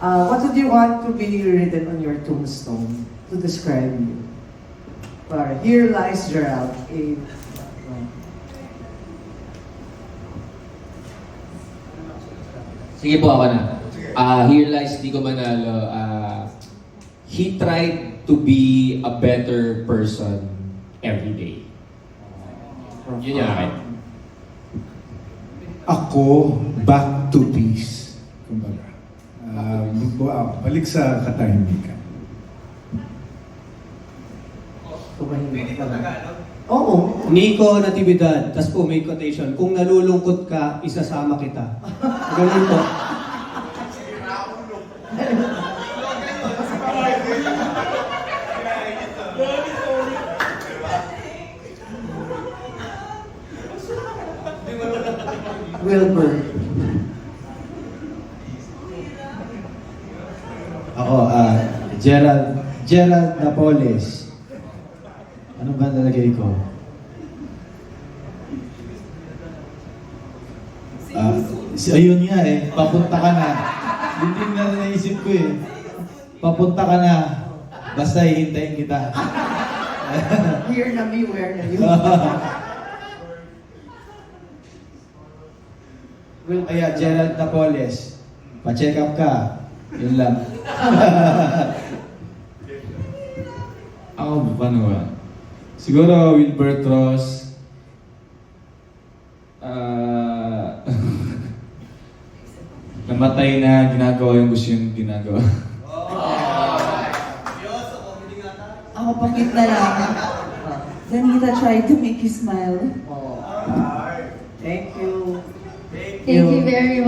What would you want to be written on your tombstone to describe you? Here lies Gerald. Sige po, ako na. Here lies Nico Manalo. He tried to be a better person every day. Yun yung akin. Ako, back to peace. Kumbaga. Balik sa katahimikan. Tumahimik ka ba? Oo. Nico Natividad, tas po may quotation, kung nalulungkot ka, isasama kita. Ganun po. Wilbur. Ako, Gerald Napoles. Ano ba nalagay ko? Ayun nga eh, papunta ka na. Yun din na naisip ko eh. Papunta ka na, basta hihintayin kita. Here na me, where na you? Kaya Gerald Napoles, pa-check up ka. Yun lang. Ako, paano ba? Siguro Wilbert Ross. Namatay na, ginagawa yung gusto yung ginagawa. Ako pangit na lang. Danita tried to make you smile. Oh. Thank you. Thank you very much.